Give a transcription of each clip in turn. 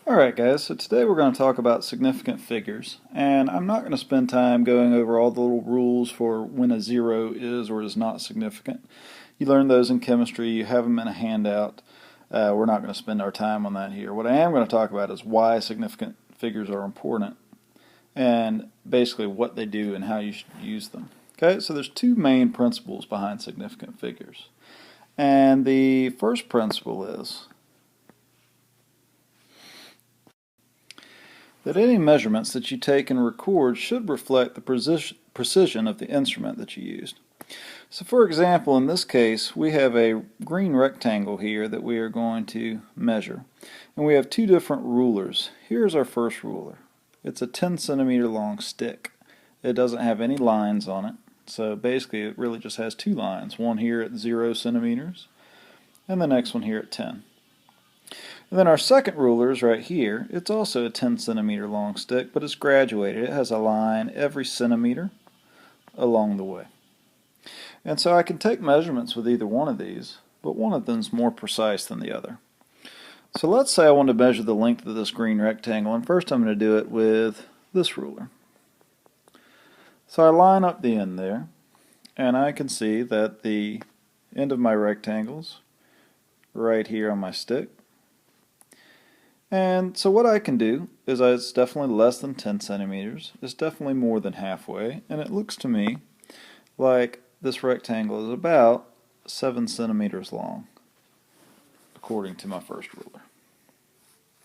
Alright guys, so today we're going to talk about significant figures, and I'm not going to spend time going over all the little rules for when a zero is or is not significant. You learn those in chemistry, you have them in a handout. We're not going to spend our time on that here. What I am going to talk about is why significant figures are important, and basically what they do and how you should use them. Okay, so there's two main principles behind significant figures. And the first principle is that any measurements that you take and record should reflect the precision of the instrument that you used. So for example, in this case, we have a green rectangle here that we are going to measure. And we have two different rulers. Here's our first ruler. It's a 10 centimeter long stick. It doesn't have any lines on it. So basically it really just has two lines. One here at 0 centimeters and the next one here at 10. And then our second ruler is right here. It's also a 10 centimeter long stick, but it's graduated. It has a line every centimeter along the way. And so I can take measurements with either one of these, but one of them is more precise than the other. So let's say I want to measure the length of this green rectangle, and first I'm going to do it with this ruler. So I line up the end there, and I can see that the end of my rectangle's right here on my stick. And so what I can do is it's definitely less than 10 centimeters. It's definitely more than halfway, and it looks to me like this rectangle is about 7 centimeters long, according to my first ruler.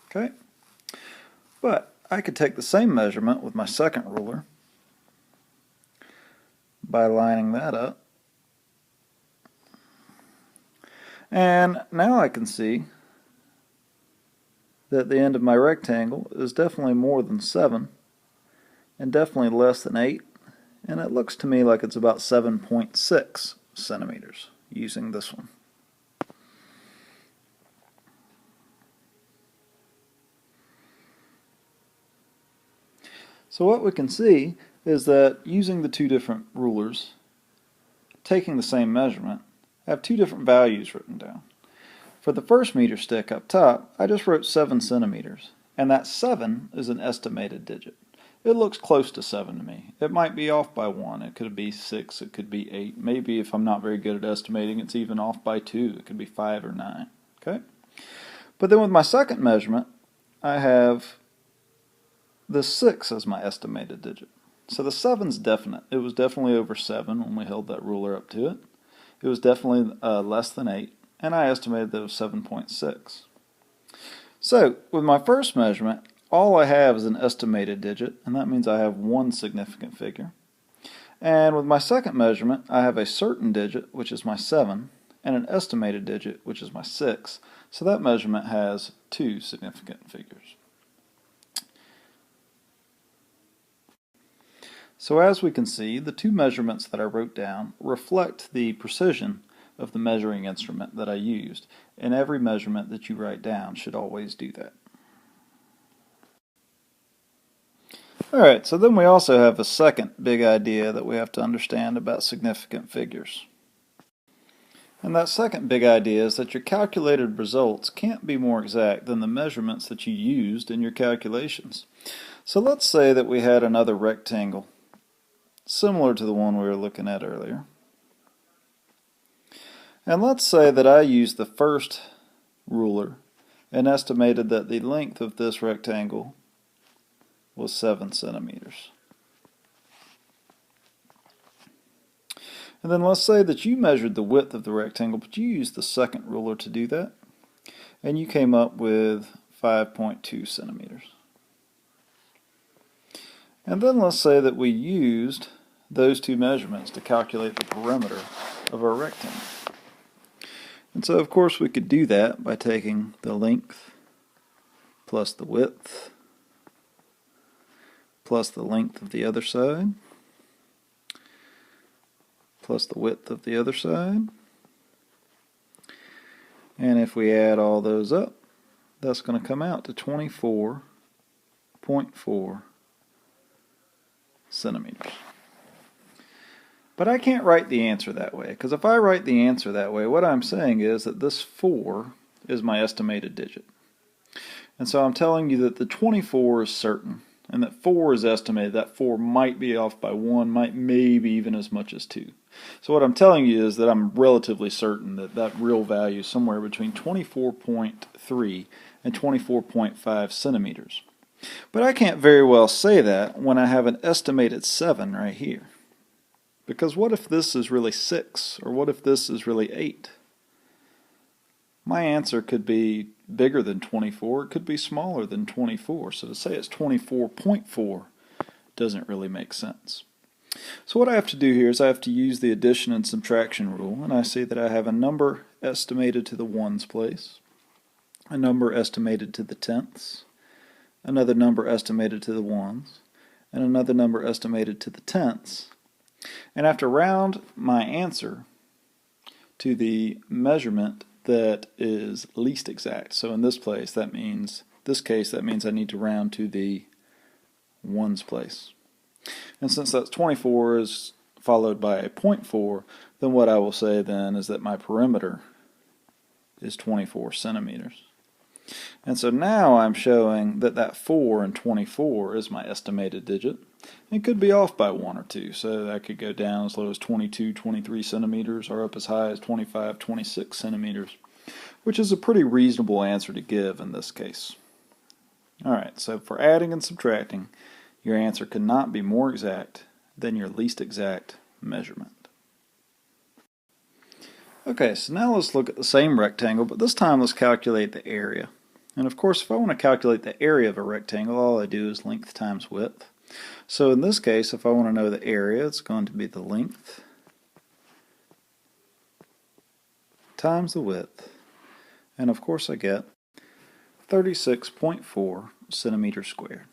Okay? But I could take the same measurement with my second ruler by lining that up. And now I can see that the end of my rectangle is definitely more than 7 and definitely less than 8, and it looks to me like it's about 7.6 centimeters using this one. So what we can see is that using the two different rulers, taking the same measurement, I have two different values written down. For the first meter stick up top, I just wrote 7 centimeters, and that 7 is an estimated digit. It looks close to 7 to me. It might be off by 1, it could be 6, it could be 8. Maybe if I'm not very good at estimating, it's even off by 2, it could be 5 or 9. Okay? But then with my second measurement, I have the 6 as my estimated digit. So the 7's definite. It was definitely over 7 when we held that ruler up to it. It was definitely less than 8. And I estimated that it was 7.6. So, with my first measurement, all I have is an estimated digit, and that means I have one significant figure. And with my second measurement, I have a certain digit, which is my 7, and an estimated digit, which is my 6. So that measurement has two significant figures. So as we can see, the two measurements that I wrote down reflect the precision of the measuring instrument that I used, and every measurement that you write down should always do that. Alright, so then we also have a second big idea that we have to understand about significant figures. And that second big idea is that your calculated results can't be more exact than the measurements that you used in your calculations. So let's say that we had another rectangle, similar to the one we were looking at earlier. And let's say that I used the first ruler and estimated that the length of this rectangle was 7 centimeters. And then let's say that you measured the width of the rectangle, but you used the second ruler to do that, and you came up with 5.2 centimeters. And then let's say that we used those two measurements to calculate the perimeter of our rectangle. And so of course we could do that by taking the length plus the width plus the length of the other side plus the width of the other side. And if we add all those up, that's going to come out to 24.4 centimeters. But I can't write the answer that way, because if I write the answer that way, what I'm saying is that this 4 is my estimated digit. And so I'm telling you that the 24 is certain, and that 4 is estimated. That 4 might be off by 1, might maybe even as much as 2. So what I'm telling you is that I'm relatively certain that that real value is somewhere between 24.3 and 24.5 centimeters. But I can't very well say that when I have an estimated 7 right here. Because what if this is really 6, or what if this is really 8? My answer could be bigger than 24, it could be smaller than 24. So to say it's 24.4 doesn't really make sense. So what I have to do here is I have to use the addition and subtraction rule, and I see that I have a number estimated to the ones place, a number estimated to the tenths, another number estimated to the ones, and another number estimated to the tenths. And I have to round my answer to the measurement that is least exact. So in this case, that means I need to round to the ones place. And since that's 24 is followed by a 0.4, then what I will say then is that my perimeter is 24 centimeters. And so now I'm showing that that 4 in 24 is my estimated digit. It could be off by 1 or 2, so that could go down as low as 22, 23 centimeters, or up as high as 25, 26 centimeters, which is a pretty reasonable answer to give in this case. Alright, so for adding and subtracting, your answer could not be more exact than your least exact measurement. Okay, so now let's look at the same rectangle, but this time let's calculate the area. And of course, if I want to calculate the area of a rectangle, all I do is length times width. So in this case, if I want to know the area, it's going to be the length times the width. And of course I get 36.4 centimeters squared.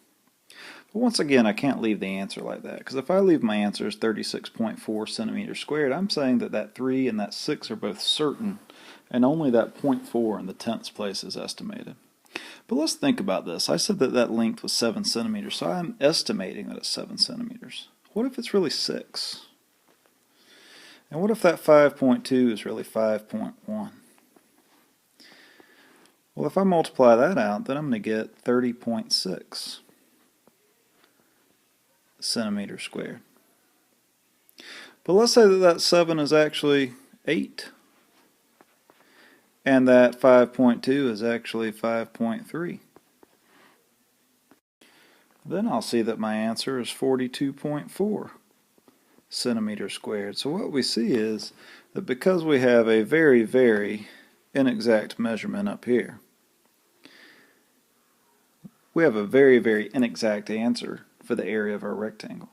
But once again, I can't leave the answer like that, because if I leave my answer as 36.4 centimeters squared, I'm saying that that 3 and that 6 are both certain, and only that 0.4 in the tenths place is estimated. But let's think about this. I said that that length was 7 centimeters, so I'm estimating that it's 7 centimeters. What if it's really 6? And what if that 5.2 is really 5.1? Well, if I multiply that out, then I'm going to get 30.6 centimeters squared. But let's say that that 7 is actually 8. And that 5.2 is actually 5.3. Then I'll see that my answer is 42.4 centimeters squared. So what we see is that because we have a very, very inexact measurement up here, we have a very, very inexact answer for the area of our rectangle.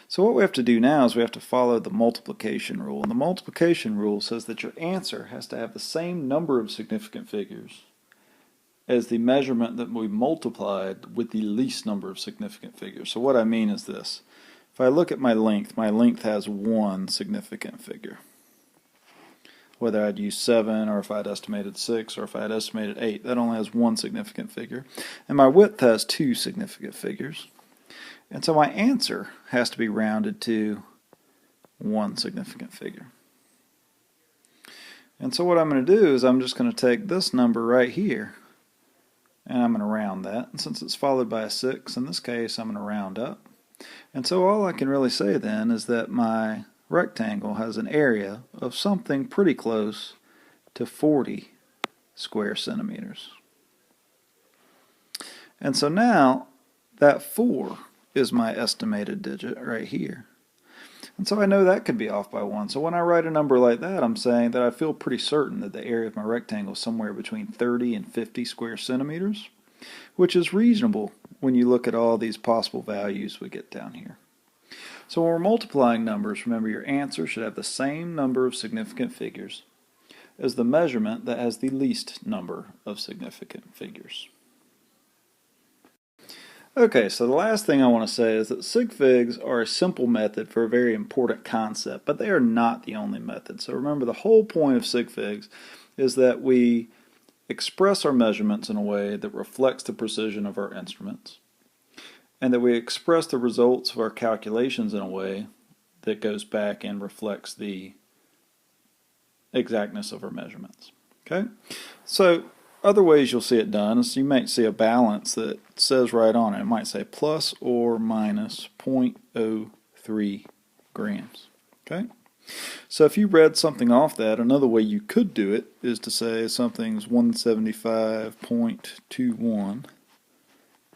So what we have to do now is we have to follow the multiplication rule. And the multiplication rule says that your answer has to have the same number of significant figures as the measurement that we multiplied with the least number of significant figures. So what I mean is this. If I look at my length has one significant figure. Whether I'd use 7, or if I'd estimated 6, or if I'd estimated 8, that only has one significant figure. And my width has 2 significant figures. And so my answer has to be rounded to one significant figure. And so what I'm going to do is I'm just going to take this number right here and I'm going to round that. And since it's followed by a 6, in this case I'm going to round up. And so all I can really say then is that my rectangle has an area of something pretty close to 40 square centimeters. And so now that 4 is my estimated digit right here. And so I know that could be off by 1. So when I write a number like that, I'm saying that I feel pretty certain that the area of my rectangle is somewhere between 30 and 50 square centimeters, which is reasonable when you look at all these possible values we get down here. So when we're multiplying numbers, remember your answer should have the same number of significant figures as the measurement that has the least number of significant figures. Okay, so the last thing I want to say is that sig figs are a simple method for a very important concept, but they are not the only method. So remember, the whole point of sig figs is that we express our measurements in a way that reflects the precision of our instruments, and that we express the results of our calculations in a way that goes back and reflects the exactness of our measurements. Okay, so other ways you'll see it done is you might see a balance that says right on it. It might say plus or minus 0.03 grams. Okay? So if you read something off that, another way you could do it is to say something's 175.21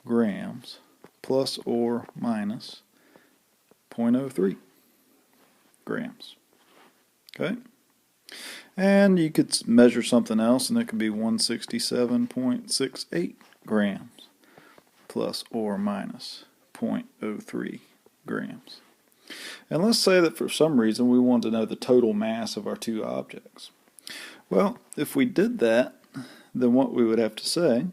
grams plus or minus 0.03 grams. Okay? And you could measure something else, and it could be 167.68 grams plus or minus 0.03 grams. And let's say that for some reason we want to know the total mass of our two objects. Well, if we did that, then what we would have to say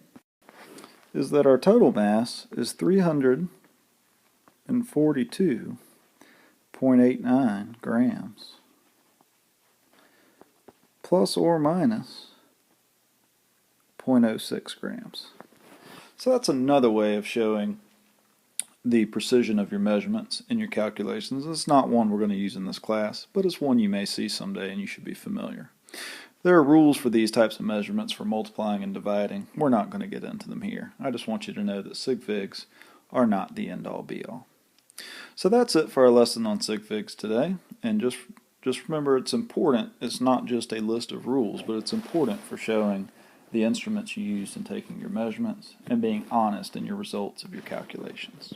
is that our total mass is 342.89 grams plus or minus 0.06 grams. So that's another way of showing the precision of your measurements in your calculations. It's not one we're going to use in this class, but it's one you may see someday and you should be familiar. There are rules for these types of measurements for multiplying and dividing. We're not going to get into them here. I just want you to know that sig figs are not the end-all be-all. So that's it for our lesson on sig figs today, and just remember, it's important. It's not just a list of rules, but it's important for showing the instruments you used in taking your measurements and being honest in your results of your calculations.